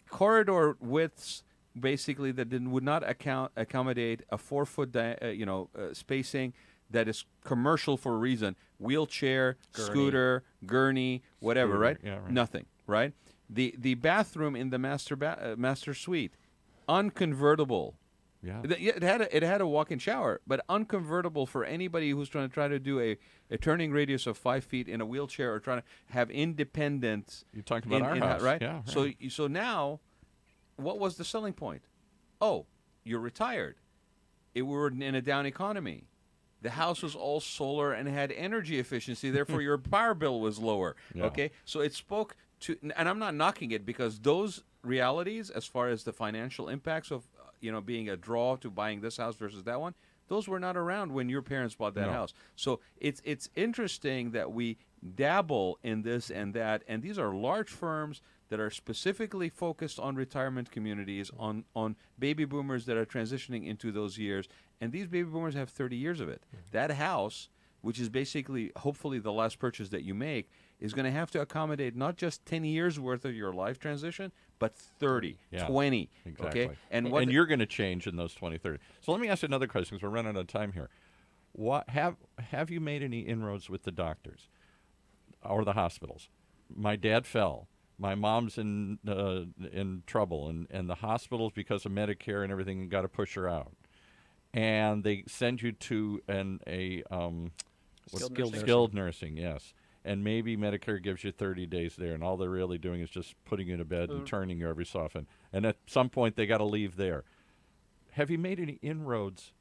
[SPEAKER 6] Corridor widths basically that would not accommodate a 4-foot spacing that is commercial for a reason. Wheelchair, scooter, gurney, whatever, right?
[SPEAKER 3] Yeah, right?
[SPEAKER 6] Nothing, right? The bathroom in the master suite, unconvertible.
[SPEAKER 3] Yeah.
[SPEAKER 6] It had a walk-in shower, but unconvertible for anybody who's trying to do a turning radius of 5 feet in a wheelchair or trying to have independence.
[SPEAKER 3] You're talking about our house,
[SPEAKER 6] right?
[SPEAKER 3] Yeah, right.
[SPEAKER 6] So now, what was the selling point? Oh, you're retired. We were in a down economy. The house was all solar and had energy efficiency. Therefore, your power bill was lower.
[SPEAKER 3] Yeah.
[SPEAKER 6] Okay, so it spoke to, and I'm not knocking it because those realities, as far as the financial impacts of being a draw to buying this house versus that one, those were not around when your parents bought that house. So it's interesting that we dabble in this and that, and these are large firms that are specifically focused on retirement communities, on baby boomers that are transitioning into those years, and these baby boomers have 30 years of it. That house which is basically hopefully the last purchase that you make, is going to have to accommodate not just 10 years worth of your life transition, but 30,
[SPEAKER 3] Yeah,
[SPEAKER 6] 20.
[SPEAKER 3] exactly.
[SPEAKER 6] Okay? And
[SPEAKER 3] you're going to change in those 20, 30. So let me ask you another question because we're running out of time here. What have you made any inroads with the doctors or the hospitals? My dad fell. My mom's in trouble, and the hospitals, because of Medicare and everything, got to push her out. And they send you to skilled nursing, yes. And maybe Medicare gives you 30 days there, and all they're really doing is just putting you to bed and turning you every so often. And at some point, they got to leave there. Have you made any inroads?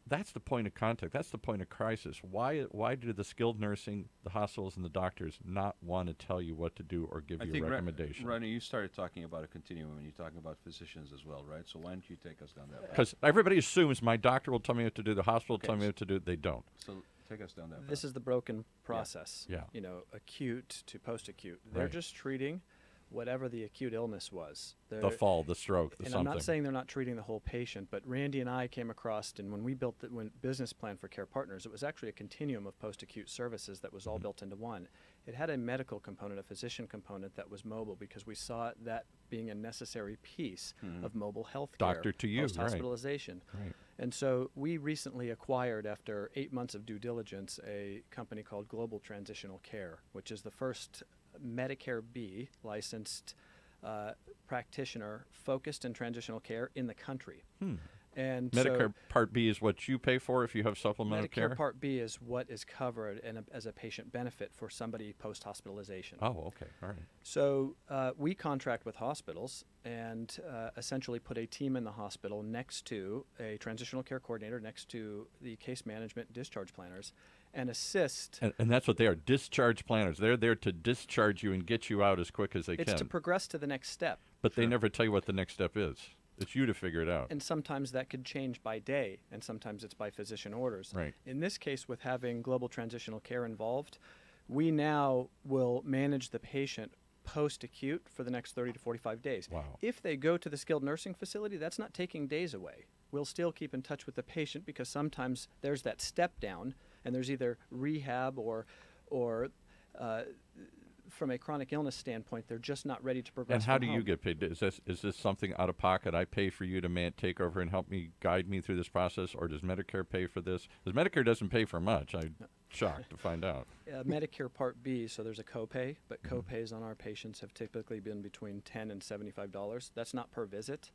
[SPEAKER 3] That's the point of contact. That's the point of crisis. Why do the skilled nursing, the hospitals, and the doctors not want to tell you what to do or give you a recommendation?
[SPEAKER 6] Rodney, you started talking about a continuum, and you're talking about physicians as well, right? So why don't you take us down that path?
[SPEAKER 3] Because everybody assumes my doctor will tell me what to do, the hospital will tell me what to do. They don't.
[SPEAKER 6] So take us down that path.
[SPEAKER 5] This is the broken process.
[SPEAKER 3] Yeah.
[SPEAKER 5] You know, acute to post-acute. They're just treating whatever the acute illness was.
[SPEAKER 3] The fall, the stroke, the
[SPEAKER 5] and
[SPEAKER 3] something.
[SPEAKER 5] I'm not saying they're not treating the whole patient, but Randy and I came across, and when we built the business plan for Care Partners, it was actually a continuum of post-acute services that was all built into one. It had a medical component, a physician component that was mobile, because we saw that being a necessary piece of mobile health care.
[SPEAKER 3] Doctor to you,
[SPEAKER 5] post-hospitalization.
[SPEAKER 3] Right.
[SPEAKER 5] And so we recently acquired, after 8 months of due diligence, a company called Global Transitional Care, which is the first Medicare B licensed practitioner focused in transitional care in the country. And
[SPEAKER 3] Medicare Part B is what you pay for if you have supplemental care?
[SPEAKER 5] Medicare Part B is what is covered as a patient benefit for somebody post-hospitalization.
[SPEAKER 3] Oh, okay. All right.
[SPEAKER 5] So we contract with hospitals and essentially put a team in the hospital next to a transitional care coordinator, next to the case management discharge planners, and assist.
[SPEAKER 3] And that's what they are, discharge planners. They're there to discharge you and get you out as quick as they can.
[SPEAKER 5] It's to progress to the next step.
[SPEAKER 3] But they never tell you what the next step is. It's you to figure it out.
[SPEAKER 5] And sometimes that could change by day, and sometimes it's by physician orders.
[SPEAKER 3] Right.
[SPEAKER 5] In this case, with having Global Transitional Care involved, we now will manage the patient post-acute for the next 30 to 45 days.
[SPEAKER 3] Wow.
[SPEAKER 5] If they go to the skilled nursing facility, that's not taking days away. We'll still keep in touch with the patient because sometimes there's that step down, and there's either rehab or from a chronic illness standpoint, they're just not ready to progress.
[SPEAKER 3] And how do
[SPEAKER 5] from
[SPEAKER 3] you
[SPEAKER 5] home.
[SPEAKER 3] get paid? Is this something out of pocket? I pay for you to take over and help me, guide me through this process, or does Medicare pay for this? Because Medicare doesn't pay for much. I'm shocked to find out.
[SPEAKER 5] Medicare Part B, so there's a copay, but copays on our patients have typically been between $10 and $75. That's not per visit.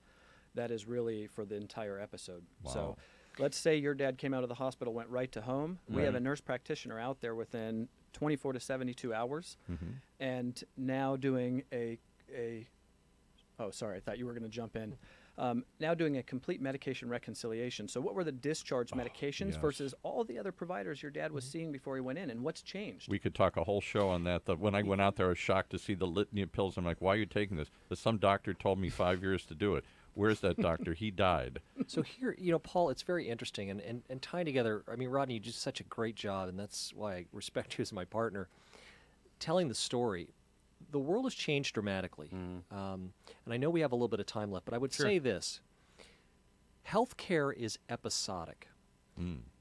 [SPEAKER 5] That is really for the entire episode.
[SPEAKER 3] Wow.
[SPEAKER 5] So let's say your dad came out of the hospital, went right to home. We have a nurse practitioner out there within 24 to 72 hours, and now doing oh, sorry, I thought you were going to jump in. Now doing a complete medication reconciliation. So what were the discharge medications versus all the other providers your dad was seeing before he went in, and what's changed?
[SPEAKER 3] We could talk a whole show on that. When I went out there, I was shocked to see the litany of pills. I'm like, why are you taking this? But some doctor told me 5 years to do it. Where's that doctor? He died.
[SPEAKER 4] So here, Paul, it's very interesting, and tying together, I mean, Rodney, you do such a great job, and that's why I respect you as my partner, telling the story. The world has changed dramatically, and I know we have a little bit of time left, but I would say this. Healthcare is episodic,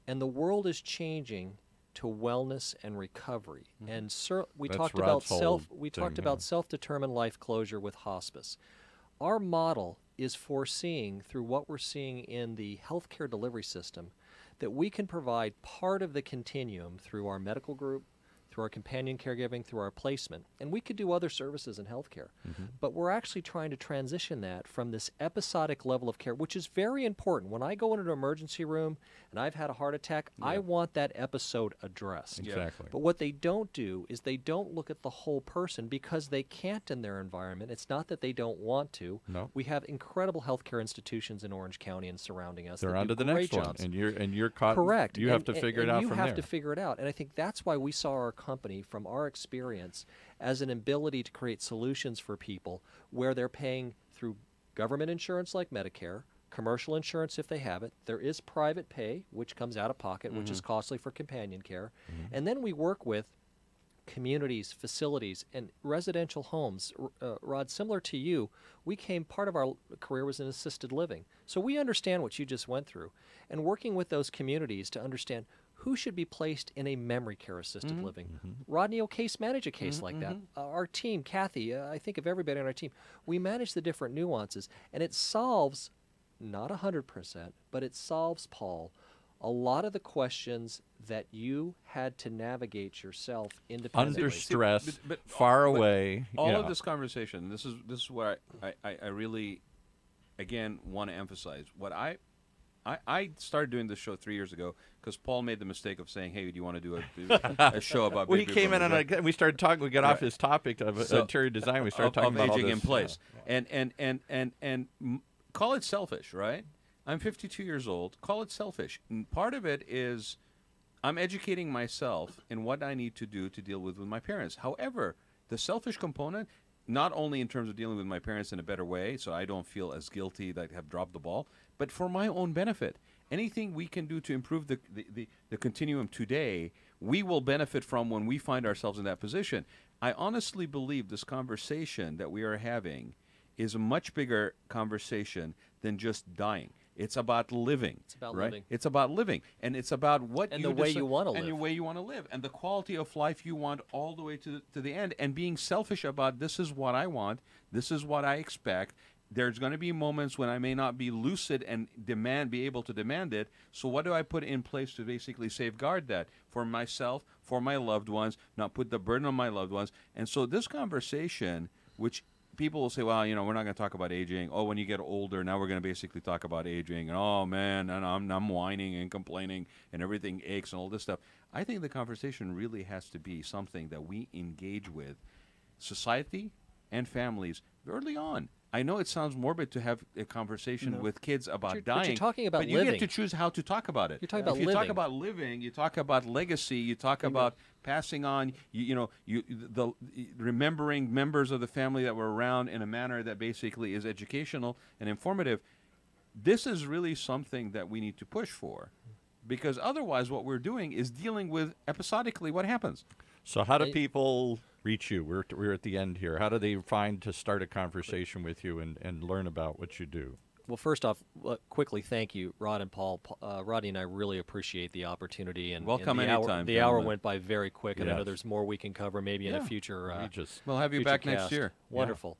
[SPEAKER 4] and the world is changing to wellness and recovery. And we
[SPEAKER 3] That's
[SPEAKER 4] talked
[SPEAKER 3] Rod's
[SPEAKER 4] about
[SPEAKER 3] whole
[SPEAKER 4] about self-determined life closure with hospice. Our model is foreseeing, through what we're seeing in the healthcare delivery system, that we can provide part of the continuum through our medical group, through our companion caregiving, through our placement. And we could do other services in healthcare. But we're actually trying to transition that from this episodic level of care, which is very important. When I go into an emergency room and I've had a heart attack, I want that episode addressed.
[SPEAKER 3] Exactly.
[SPEAKER 4] But what they don't do is they don't look at the whole person because they can't in their environment. It's not that they don't want to.
[SPEAKER 3] No.
[SPEAKER 4] We have incredible healthcare institutions in Orange County and surrounding us.
[SPEAKER 3] They're
[SPEAKER 4] that
[SPEAKER 3] on
[SPEAKER 4] do
[SPEAKER 3] to the
[SPEAKER 4] great
[SPEAKER 3] next one,
[SPEAKER 4] jobs.
[SPEAKER 3] and you're caught.
[SPEAKER 4] Correct.
[SPEAKER 3] You have to figure it out from there.
[SPEAKER 4] You have to figure it out. And I think that's why we saw our company, from our experience, as an ability to create solutions for people where they're paying through government insurance like Medicare, commercial insurance if they have it. There is private pay, which comes out of pocket, which is costly for companion care. And then we work with communities, facilities, and residential homes. Rod, similar to you, part of our career was in assisted living. So we understand what you just went through. And working with those communities to understand who should be placed in a memory care assisted living. Rodney will case manage a case like that. Our team, Kathy, I think of everybody on our team, we manage the different nuances, and it solves, not 100%, but it solves, Paul, a lot of the questions that you had to navigate yourself independently.
[SPEAKER 3] Under stress,
[SPEAKER 6] but
[SPEAKER 3] far away.
[SPEAKER 6] All
[SPEAKER 3] yeah.
[SPEAKER 6] of this conversation, this is where I really, again, want to emphasize. What I started doing this show 3 years ago because Paul made the mistake of saying, "Hey, do you want to do a show about?"
[SPEAKER 3] Well, he
[SPEAKER 6] baby
[SPEAKER 3] came in
[SPEAKER 6] boomers,
[SPEAKER 3] and we started talking. We got off
[SPEAKER 6] Right.
[SPEAKER 3] his topic of
[SPEAKER 6] So,
[SPEAKER 3] interior design. We started
[SPEAKER 6] of
[SPEAKER 3] talking about all
[SPEAKER 6] aging
[SPEAKER 3] this.
[SPEAKER 6] in place, and call it selfish, right? I'm 52 years old. Call it selfish. And part of it is I'm educating myself in what I need to do to deal with my parents. However, the selfish component, not only in terms of dealing with my parents in a better way, so I don't feel as guilty that I have dropped the ball, but for my own benefit. Anything we can do to improve the continuum today, we will benefit from when we find ourselves in that position. I honestly believe this conversation that we are having is a much bigger conversation than just dying. It's about living.
[SPEAKER 4] It's about
[SPEAKER 6] right?
[SPEAKER 4] living.
[SPEAKER 6] It's about living, and it's about what
[SPEAKER 4] And
[SPEAKER 6] you
[SPEAKER 4] the way
[SPEAKER 6] decide-
[SPEAKER 4] you wanna
[SPEAKER 6] and
[SPEAKER 4] live.
[SPEAKER 6] the way you want to live, and the quality of life you want all the way to the end, and being selfish about this is what I want, this is what I expect. There's going to be moments when I may not be lucid and be able to demand it. So what do I put in place to basically safeguard that for myself, for my loved ones, not put the burden on my loved ones? And so this conversation, which people will say, well, we're not going to talk about aging. Oh, when you get older, now we're going to basically talk about aging. And oh man, and I'm whining and complaining and everything aches and all this stuff. I think the conversation really has to be something that we engage with society and families early on. I know it sounds morbid to have a conversation with kids about dying.
[SPEAKER 4] But you're talking about
[SPEAKER 6] but you
[SPEAKER 4] living.
[SPEAKER 6] get to choose how to talk about it.
[SPEAKER 4] You're talking about
[SPEAKER 6] if you talk
[SPEAKER 4] living.
[SPEAKER 6] about living, you talk about legacy, you talk about passing on, remembering members of the family that were around in a manner that basically is educational and informative. This is really something that we need to push for, because otherwise what we're doing is dealing with episodically what happens.
[SPEAKER 3] So how do people reach you? We're at the end here. How do they find to start a conversation with you and learn about what you do?
[SPEAKER 4] Well, first off, quickly, thank you, Rod and Paul. Rodney and I really appreciate the opportunity. And
[SPEAKER 6] Welcome
[SPEAKER 4] and the
[SPEAKER 6] anytime,
[SPEAKER 4] hour, the
[SPEAKER 6] gentlemen.
[SPEAKER 4] hour went by very quick, and I know
[SPEAKER 3] Yes.
[SPEAKER 4] there's more we can cover maybe in a future.
[SPEAKER 6] We'll have you
[SPEAKER 4] future
[SPEAKER 6] back next
[SPEAKER 4] cast.
[SPEAKER 6] year.
[SPEAKER 4] Wonderful.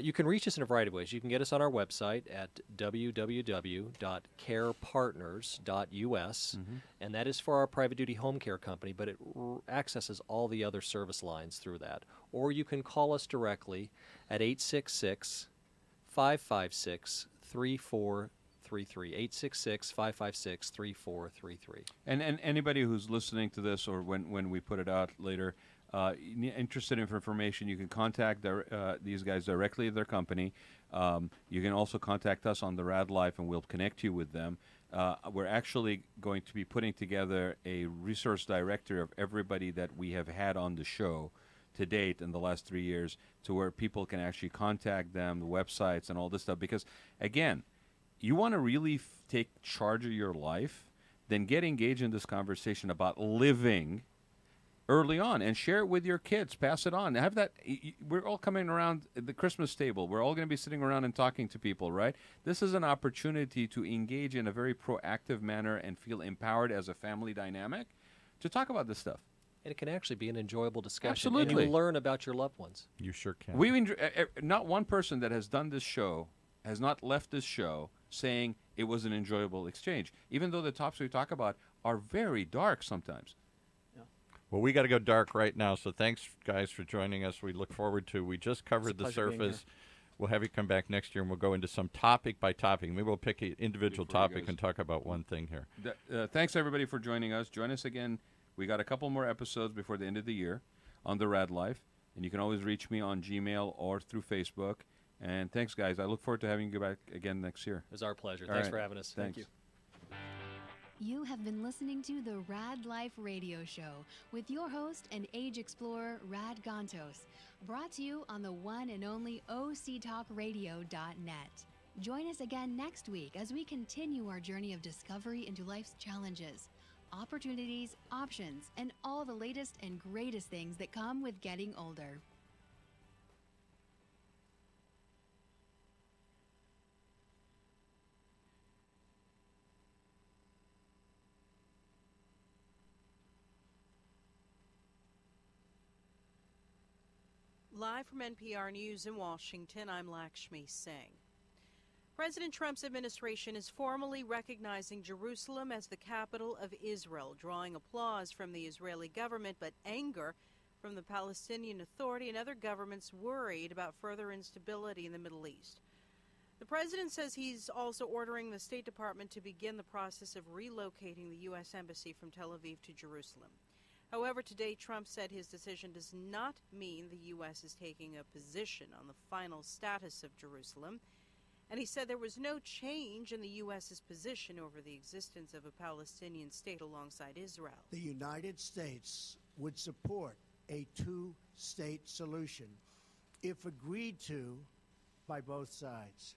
[SPEAKER 4] You can reach us in a variety of ways. You can get us on our website at www.carepartners.us, and that is for our private duty home care company, but it accesses all the other service lines through that. Or you can call us directly at 866-556-3433. 866-556-3433.
[SPEAKER 6] And anybody who's listening to this, or when we put it out later, interested in information, you can contact these guys directly at their company. You can also contact us on the Raad Life, and we'll connect you with them. We're actually going to be putting together a resource directory of everybody that we have had on the show to date in the last 3 years, to where people can actually contact them, the websites, and all this stuff. Because, again, you want to really take charge of your life, then get engaged in this conversation about living early on and share it with your kids. Pass it on. Have that. We're all coming around the Christmas table. We're all going to be sitting around and talking to people, right? This is an opportunity to engage in a very proactive manner and feel empowered as a family dynamic to talk about this stuff.
[SPEAKER 4] And it can actually be an enjoyable discussion.
[SPEAKER 6] Absolutely.
[SPEAKER 4] And you learn about your loved ones.
[SPEAKER 3] You sure can.
[SPEAKER 6] Not one person that has done this show has not left this show saying it was an enjoyable exchange, even though the topics we talk about are very dark sometimes.
[SPEAKER 3] Well, we got to go dark right now, so thanks, guys, for joining us. We look forward to. We just covered the
[SPEAKER 5] pleasure being
[SPEAKER 3] surface. We'll have you come back next year, and we'll go into some topic by topic. Maybe we'll pick an individual
[SPEAKER 6] Before you
[SPEAKER 3] topic
[SPEAKER 6] guys-
[SPEAKER 3] and talk about one thing here.
[SPEAKER 6] Thanks, everybody, for joining us. Join us again. We got a couple more episodes before the end of the year on the Raad Life, and you can always reach me on Gmail or through Facebook. And thanks, guys. I look forward to having you back again next year.
[SPEAKER 4] It was our pleasure.
[SPEAKER 6] All
[SPEAKER 4] Thanks
[SPEAKER 6] right.
[SPEAKER 4] for having us.
[SPEAKER 6] Thanks.
[SPEAKER 4] Thank you.
[SPEAKER 2] You have been listening to the Raad Life Radio Show with your host and age explorer, Rad Gantos, brought to you on the one and only octalkradio.net. Join us again next week as we continue our journey of discovery into life's challenges, opportunities, options, and all the latest and greatest things that come with getting older.
[SPEAKER 7] Live from NPR News in Washington, I'm Lakshmi Singh. President Trump's administration is formally recognizing Jerusalem as the capital of Israel, drawing applause from the Israeli government, but anger from the Palestinian Authority and other governments worried about further instability in the Middle East. The president says he's also ordering the State Department to begin the process of relocating the U.S. Embassy from Tel Aviv to Jerusalem. However, today Trump said his decision does not mean the U.S. is taking a position on the final status of Jerusalem. And he said there was no change in the U.S.'s position over the existence of a Palestinian state alongside Israel.
[SPEAKER 8] The United States would support a two-state solution if agreed to by both sides.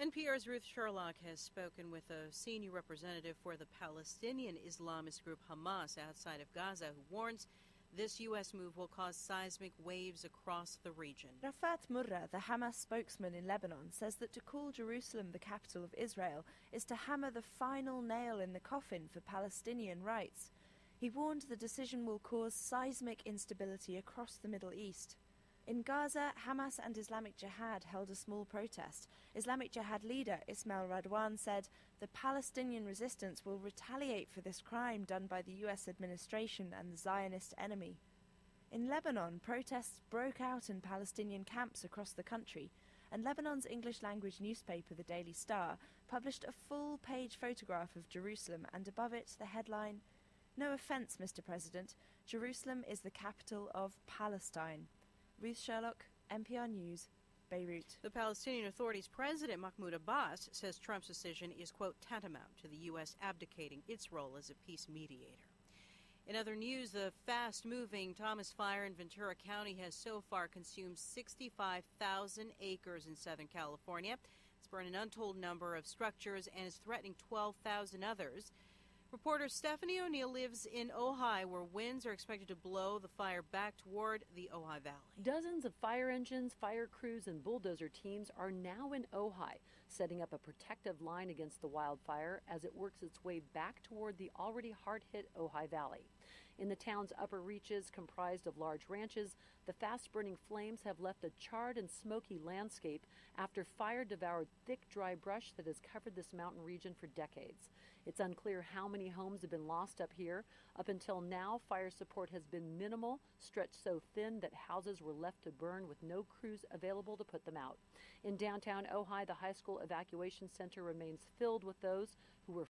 [SPEAKER 7] NPR's Ruth Sherlock has spoken with a senior representative for the Palestinian Islamist group Hamas outside of Gaza, who warns this U.S. move will cause seismic waves across the region.
[SPEAKER 9] Rafat Murra, the Hamas spokesman in Lebanon, says that to call Jerusalem the capital of Israel is to hammer the final nail in the coffin for Palestinian rights. He warned the decision will cause seismic instability across the Middle East. In Gaza, Hamas and Islamic Jihad held a small protest. Islamic Jihad leader Ismail Radwan said the Palestinian resistance will retaliate for this crime done by the U.S. administration and the Zionist enemy. In Lebanon, protests broke out in Palestinian camps across the country, and Lebanon's English-language newspaper, The Daily Star, published a full-page photograph of Jerusalem, and above it the headline, "No offence, Mr. President, Jerusalem is the capital of Palestine." Ruth Sherlock, NPR News, Beirut.
[SPEAKER 7] The Palestinian Authority's president, Mahmoud Abbas, says Trump's decision is, quote, tantamount to the U.S. abdicating its role as a peace mediator. In other news, the fast-moving Thomas Fire in Ventura County has so far consumed 65,000 acres in Southern California. It's burned an untold number of structures and is threatening 12,000 others. Reporter Stephanie O'Neill lives in Ojai, where winds are expected to blow the fire back toward the Ojai Valley.
[SPEAKER 10] Dozens of fire engines, fire crews, and bulldozer teams are now in Ojai, setting up a protective line against the wildfire as it works its way back toward the already hard-hit Ojai Valley. In the town's upper reaches, comprised of large ranches, the fast-burning flames have left a charred and smoky landscape after fire devoured thick, dry brush that has covered this mountain region for decades. It's unclear how many homes have been lost up here. Up until now, fire support has been minimal, stretched so thin that houses were left to burn with no crews available to put them out. In downtown Ojai, the high school evacuation center remains filled with those who were